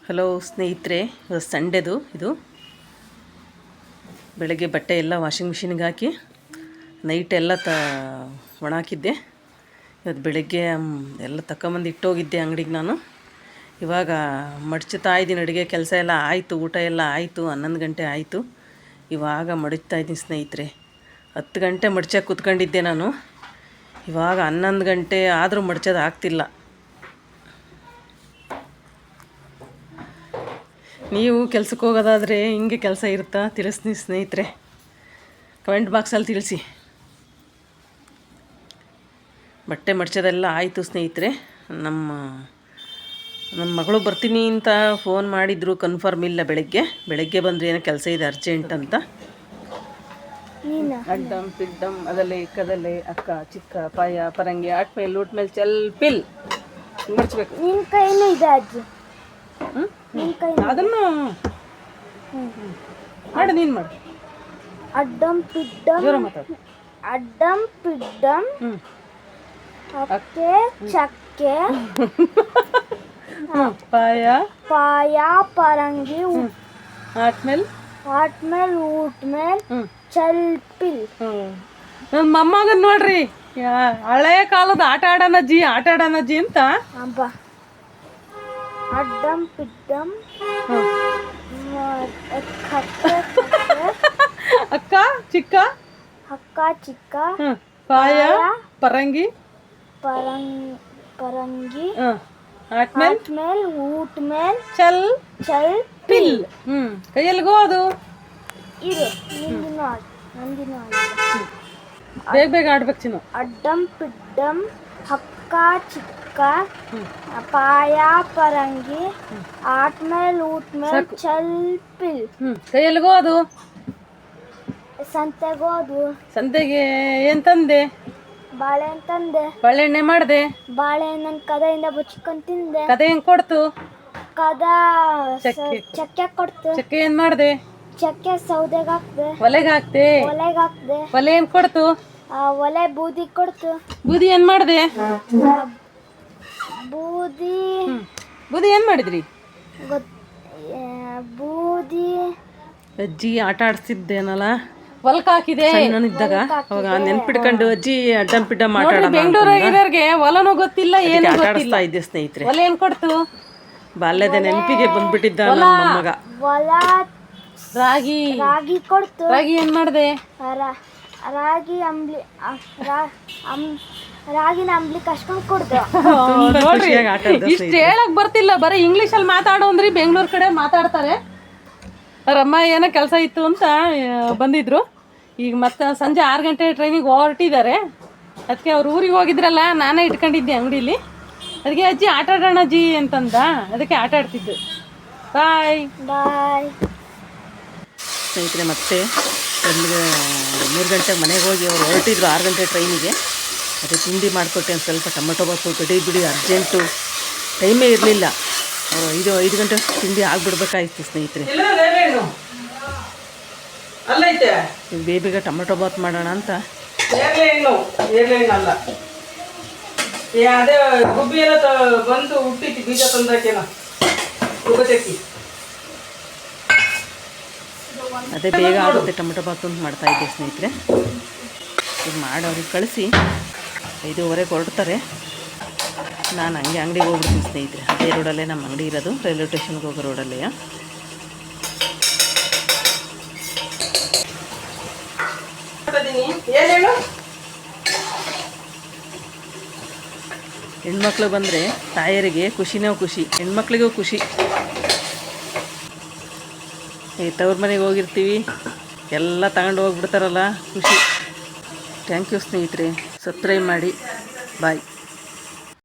Hello ಸ್ನೇಹಿತರೆ, ಸಂಡೇದು ಇದು ಬೆಳಗ್ಗೆ ಬಟ್ಟೆ ಎಲ್ಲ ವಾಷಿಂಗ್ ಮಿಷಿನ್ಗೆ ಹಾಕಿ ನೈಟ್ ಎಲ್ಲ ಒಣ ಹಾಕಿದ್ದೆ. ಇವತ್ತು ಬೆಳಗ್ಗೆ ಎಲ್ಲ ತಗೊಂಬಂದು ಇಟ್ಟೋಗಿದ್ದೆ ಅಂಗಡಿಗೆ. ನಾನು ಇವಾಗ ಮಡ್ಚುತ್ತಾ ಇದ್ದೀನಿ. ಅಡುಗೆ ಕೆಲಸ ಎಲ್ಲ ಆಯಿತು, ಊಟ ಎಲ್ಲ ಆಯಿತು, 11 ಗಂಟೆ ಆಯಿತು. ಇವಾಗ ಮಡಚ್ತಾ ಇದ್ದೀನಿ ಸ್ನೇಹಿತರೆ. 10 ಗಂಟೆ ಮಡ್ಚಕ್ಕೆ ಕೂತ್ಕೊಂಡಿದ್ದೆ ನಾನು. ಇವಾಗ 11 ಗಂಟೆ ಆದರೂ ಮಡ್ಚೋದು ಆಗ್ತಿಲ್ಲ. ನೀವು ಕೆಲ್ಸಕ್ಕೆ ಹೋಗೋದಾದರೆ ಹಿಂಗೆ ಕೆಲಸ ಇರುತ್ತಾ ತಿಳಿಸ್ತೀನಿ ಸ್ನೇಹಿತರೆ, ಕಮೆಂಟ್ ಬಾಕ್ಸಲ್ಲಿ ತಿಳಿಸಿ. ಬಟ್ಟೆ ಮಡ್ಚೋದೆಲ್ಲ ಆಯಿತು ಸ್ನೇಹಿತರೆ. ನಮ್ಮ ಮಗಳು ಬರ್ತೀನಿ ಅಂತ ಫೋನ್ ಮಾಡಿದ್ರು, ಕನ್ಫರ್ಮ್ ಇಲ್ಲ. ಬೆಳಗ್ಗೆ ಬಂದರೆ ಏನೋ ಕೆಲಸ ಇದೆ ಅರ್ಜೆಂಟ್ ಅಂತ. ಅಡ್ಡಮ್ ಪಿಡ್ಡಮ್ ಅದಲ್ಲೇ ಕದಲೆ ಅಕ್ಕ ಚಿಕ್ಕ ಪಾಯ ಪರಂಗಿ ಆಟ್ಮೇಲೆ ಊಟ್ಮೇಲೆ ಚಲ್ ಪಿಲ್ ಮಡ್ಚಬೇಕು. ನಿನ್ನ ಕೈನೂ ಇದೆ ಅಜ್ಜಿ. ಅದನ್ನು ಮಾಡು, ನೀನು ಮಾಡು. ಅಡ್ಡಂ ಪಿಡ್ಡಂ ಜೋರ ಮಾತಾಡು. ಅಡ್ಡಂ ಪಿಡ್ಡಂ ಅಕ್ಕೆ ಚಕ್ಕೆ ಪಾಯ ಪಾಯ ಪರಂಗಿ ಆಟ್ಮೇಲೆ ಊಟ್ಮೇಲೆ ಚಲ್ ಪಿಲ್. ನನ್ನ ಮೊಮ್ಮಗನ್ ನೋಡ್ರಿ, ಹಳೆ ಕಾಲದ ಆಟ ಆಡೋಣಜ್ಜಿ ಅಂತ. ಅಬ್ಬ ಅಡ್ಡಂ ಪಿಡ್ಡಂ ಅಕ್ಕ ಚಿಕ್ಕ ಪಾಯ ಪರಂಗಿ ಆಟ್ಮೇಲೆ ಊಟ್ಮೇಲೆ ಚಲ್ ಪಿಲ್. ಕೈಯಲ್ಲಿಗೋ ಅದು ಇದು ನಂದಿನ ಬೇಗ ಆಡ್ಬೇಕು ಚಿನ್ನು. ಅಡ್ಡಂ ಪಿಡ್ಡಂ ಅಕ್ಕ ಚಿಕ್ಕ ಪಾಯ ಪರಂಗಿ ಆಟ್ಮೇಲೆ ಊಟ್ಮೇಲೆ ಚಲ್ ಪಿಲ್. ಕೈಯಲ್ಲಿಗೋ ಅದು. ಸಂತೆಗೋದು. ಸಂತೆಗೆ ಏನ್ ತಂದೆ? ಬಾಳೆಹಣ್ಣು ತಂದೆ. ಬಾಳೆಹಣ್ಣೆ ಮಾಡಿದೆ. ಬಾಳೆಹಣ್ಣನ್ನು ಕದೆಯಿಂದ ಬಚ್ಕೊಂಡ್ ತಿಂದೆ. ಕದೆ ಹೆಂಗ್ ಕೊಡ್ತು? ಕದ ಚಕ್ಕೆ ಕೊಡ್ತು. ಚಕ್ಕೆ ಏನ್ ಮಾಡ್ದೆ? ಚಕ್ಕೆ ಸೌದೆಗೆ ಹಾಕ್ದೆ. ಒಲೆಗೆ ಹಾಕ್ದೆ. ಒಲೆ ಏನ್ ಕೊಡ್ತು? ಒಲೆ ಬೂದಿ ಕೊಡ್ತು. ಬೂದಿ ಏನ್ ಮಾಡ್ದೆ? ಬೂದಿ ಏನ್ ಮಾಡಿದ್ರಿ? ಬೂದಿ ಅಜ್ಜಿ ಆಟ ಆಡ್ಸಿದ್ದೇನಲ್ಲ, ಹೊಲಕ್ಕೆ ಹಾಕಿದೆ ನಾನಿದ್ದಾಗ. ಅವಾಗ ನೆನ್ಪಿಟ್ಕೊಂಡು ಅಜ್ಜಿ ಅಡ್ಡಂ ಪಿಡ್ಡಂ ಆಟ ಆಡೋಣ. ಬೆಂಗಳೂರಾಗಿರೋರ್ಗೆ ಹೊಲನೂ ಗೊತ್ತಿಲ್ಲ, ಏನು ಆಟ ಆಡಿಸ್ತಾ ಇದ್ದೆ ಸ್ನೇಹಿತರೆ. ಹೊಲ ಏನ್ ಕೊಡ್ತು? ಬಾಲ್ಯದ ನೆನಪಿಗೆ ಬಂದ್ಬಿಟ್ಟಿದ್ದ ನಮ್ಮ ಮೊಮ್ಮಗ. ರಾಗಿ ಕೊಡ್ತು. ರಾಗಿ ಏನ್ ಮಾಡ್ದೆ? ರಾಗಿನ ಅಂಬ್ಲಿ ಕಷ್ಟ ಕೊಡ್ತು. ಇಷ್ಟು ಹೇಳಕ್ ಬರ್ತಿಲ್ಲ, ಬರೀ ಇಂಗ್ಲೀಷಲ್ಲಿ ಮಾತಾಡೋ ಅಂದ್ರಿ. ಬೆಂಗಳೂರು ಕಡೆ ಮಾತಾಡ್ತಾರೆ. ಅವ್ರಮ್ಮ ಏನೋ ಕೆಲಸ ಇತ್ತು ಅಂತ ಬಂದಿದ್ರು. ಈಗ ಮತ್ತೆ ಸಂಜೆ 6 ಗಂಟೆ ಟ್ರೈನಿಗೆ ಹೊರಟಿದ್ದಾರೆ. ಅದಕ್ಕೆ ಅವ್ರು ಊರಿಗೆ ಹೋಗಿದ್ರಲ್ಲ, ನಾನೇ ಇಟ್ಕೊಂಡಿದ್ದೆ ಅಂಗಡೀಲಿ. ಅದಕ್ಕೆ ಅಜ್ಜಿ ಆಟ ಆಡೋಣ ಅಜ್ಜಿ ಅಂತಂದ, ಅದಕ್ಕೆ ಆಟ ಆಡ್ತಿದ್ದು. ಬಾಯ್ ಸ್ನೇಹಿತರೆ. ಮತ್ತೆ 3 ಗಂಟೆಗೆ ಮನೆಗೆ ಹೋಗಿ ಅವ್ರು ಹೊರಟಿದ್ರು 6 ಗಂಟೆ ಟ್ರೈನಿಗೆ. ಅದೇ ತಿಂಡಿ ಮಾಡಿಕೊಟ್ಟೆ. ಒಂದು ಸ್ವಲ್ಪ ಟೊಮೆಟೊ ಬಾತು ಬಿಡಿ ಅರ್ಜೆಂಟು, ಟೈಮೇ ಇರಲಿಲ್ಲ. 5 ಗಂಟೆ ತಿಂಡಿ ಆಗಿಬಿಡ್ಬೇಕಾಯ್ತು ಸ್ನೇಹಿತರೆ. ಬೇಬಿಗೆ ಟೊಮೆಟೊ ಬಾತ್ ಮಾಡೋಣ ಅಂತ. ಅದೇ ಬೇಗ ಆಗುತ್ತೆ ಟೊಮೆಟೊ ಬಾತ್ ಅಂತ ಮಾಡ್ತಾಯಿದ್ದೆ ಸ್ನೇಹಿತರೆ. ಈಗ ಮಾಡಿ ಅವ್ರಿಗೆ ಕಳಿಸಿ 5:15 ಹೊರಡ್ತಾರೆ. ನಾನು ಹಂಗೆ ಅಂಗಡಿಗೆ ಹೋಗ್ಬಿಡ್ತೀನಿ ಸ್ನೇಹಿತರೆ. ಅದೇ ರೋಡಲ್ಲೇ ನಮ್ಮ ಅಂಗಡಿ ಇರೋದು, ರೈಲ್ವೆ ಸ್ಟೇಷನ್ಗೆ ಹೋಗೋ ರೋಡಲ್ಲೇ. ಹೆಣ್ಮಕ್ಳು ಬಂದರೆ ತಾಯರಿಗೆ ಖುಷಿನೋ ಖುಷಿ, ಹೆಣ್ಮಕ್ಳಿಗೂ ಖುಷಿ. ತವ್ರ ಮನೆಗೆ ಹೋಗಿರ್ತೀವಿ, ಎಲ್ಲ ತಗೊಂಡು ಹೋಗ್ಬಿಡ್ತಾರಲ್ಲ, ಖುಷಿ. ಥ್ಯಾಂಕ್ ಯು ಸ್ನೇಹಿತರೆ. ಸಬ್ಸ್ಕ್ರೈಬ್ ಮಾಡಿ. ಬಾಯ್.